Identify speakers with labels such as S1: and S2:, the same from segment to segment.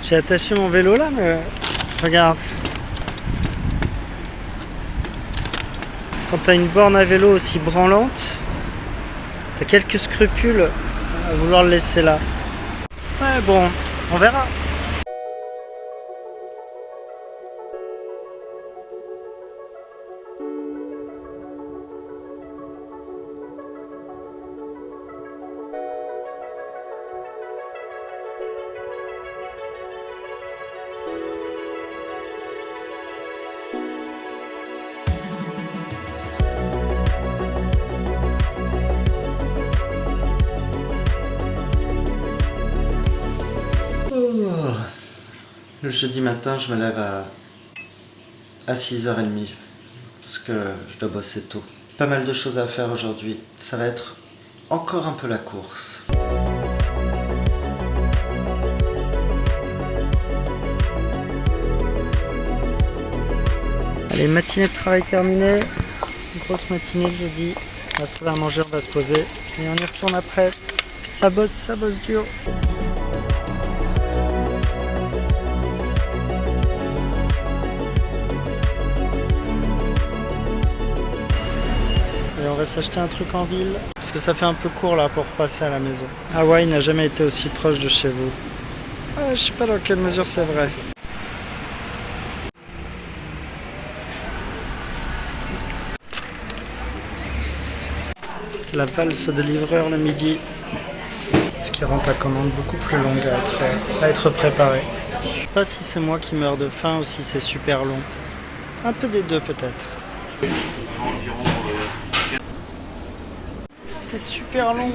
S1: J'ai attaché mon vélo là, mais regarde. Quand t'as une borne à vélo aussi branlante, t'as quelques scrupules à vouloir le laisser là. Ouais bon, on verra. Le jeudi matin, je me lève à 6h30 parce que je dois bosser tôt. Pas mal de choses à faire aujourd'hui. Ça va être encore un peu la course. Allez, matinée de travail terminée. Une grosse matinée le jeudi. On va se trouver à manger, on va se poser. Et on y retourne après. Ça bosse dur. Et on va s'acheter un truc en ville, parce que ça fait un peu court là pour passer à la maison. Hawaï n'a jamais été aussi proche de chez vous. Ah, je sais pas dans quelle mesure c'est vrai. C'est la valse de livreur le midi, ce qui rend la commande beaucoup plus longue à être préparée. Je sais pas si c'est moi qui meurs de faim ou si c'est super long. Un peu des deux peut-être. C'était super long.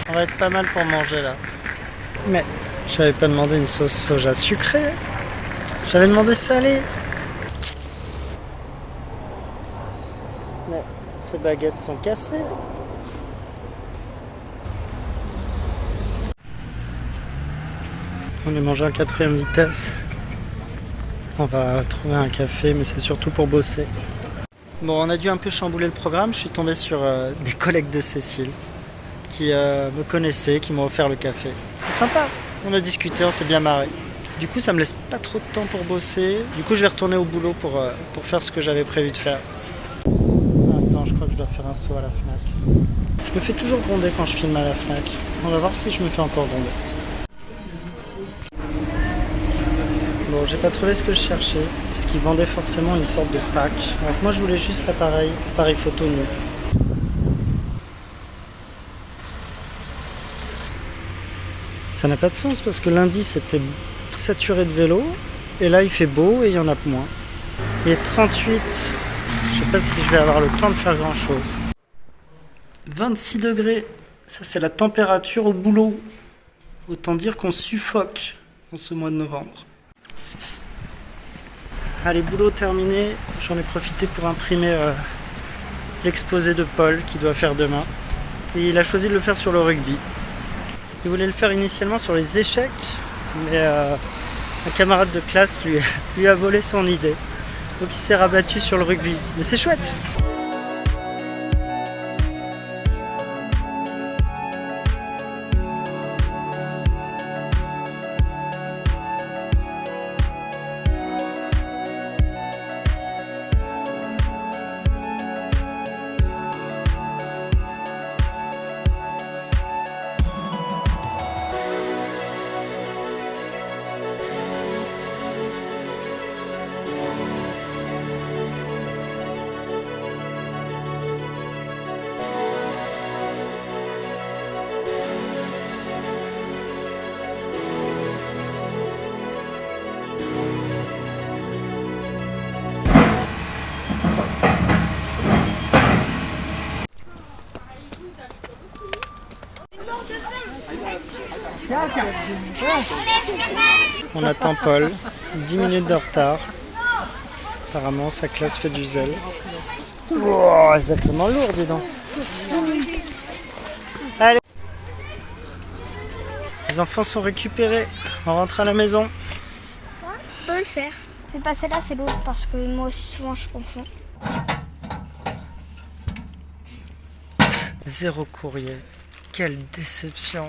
S1: On va être pas mal pour manger là. Mais j'avais pas demandé une sauce soja sucrée. J'avais demandé salée. Mais ces baguettes sont cassées. On est mangé en 4ème vitesse. On va trouver un café, mais c'est surtout pour bosser. Bon, on a dû un peu chambouler le programme. Je suis tombé sur des collègues de Cécile qui me connaissaient, qui m'ont offert le café. C'est sympa. On a discuté, on s'est bien marré. Du coup, ça me laisse pas trop de temps pour bosser. Du coup, je vais retourner au boulot pour faire ce que j'avais prévu de faire. Attends, je crois que je dois faire un saut à la Fnac. Je me fais toujours gronder quand je filme à la Fnac. On va voir si je me fais encore gronder. Bon, j'ai pas trouvé ce que je cherchais, parce qu'ils vendaient forcément une sorte de pack. Donc moi je voulais juste l'appareil photo nu. Ça n'a pas de sens parce que lundi c'était saturé de vélos, et là il fait beau et il y en a moins. Il est 38, je sais pas si je vais avoir le temps de faire grand chose. 26 degrés, ça c'est la température au boulot. Autant dire qu'on suffoque en ce mois de novembre. Allez, boulot terminé, j'en ai profité pour imprimer l'exposé de Paul qu'il doit faire demain. Et il a choisi de le faire sur le rugby. Il voulait le faire initialement sur les échecs, mais un camarade de classe lui a volé son idée. Donc il s'est rabattu sur le rugby. Mais c'est chouette! On attend Paul, 10 minutes de retard. Apparemment sa classe fait du zèle. Oh, exactement lourd, dis donc. Allez. Les enfants sont récupérés. On rentre à la maison.
S2: On peut le faire. C'est pas celle-là, c'est l'autre parce que moi aussi souvent je confonds.
S1: 0 courrier. Quelle déception.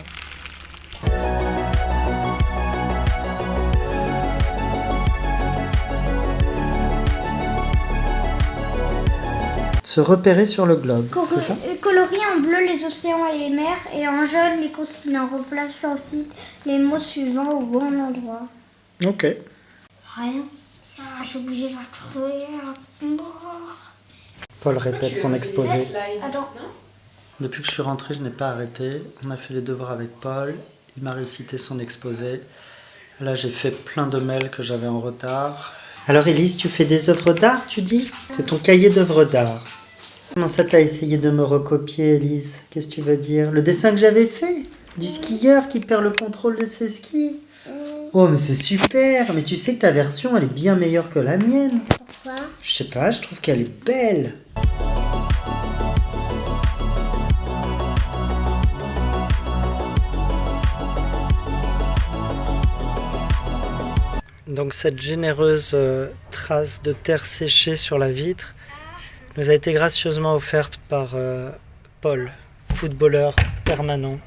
S1: Se repérer sur le globe, c'est ça?
S2: Colorie en bleu les océans et les mers et en jaune les continents. Replace ensuite les mots suivants au bon endroit.
S1: Ok.
S2: Rien. Ah, je suis obligée de la créer.
S1: Paul répète son exposé.
S2: Attends.
S1: Depuis que je suis rentré, je n'ai pas arrêté. On a fait les devoirs avec Paul. Il m'a récité son exposé. Là, j'ai fait plein de mails que j'avais en retard. Alors, Élise, tu fais des œuvres d'art, tu dis? C'est ton cahier d'œuvres d'art. Comment ça t'as essayé de me recopier, Élise? Qu'est-ce que tu veux dire? Le dessin que j'avais fait? Du skieur qui perd le contrôle de ses skis? Oh, mais c'est super! Mais tu sais que ta version, elle est bien meilleure que la mienne.
S2: Pourquoi?
S1: Je sais pas, je trouve qu'elle est belle. Donc cette généreuse trace de terre séchée sur la vitre nous a été gracieusement offerte par Paul, footballeur permanent.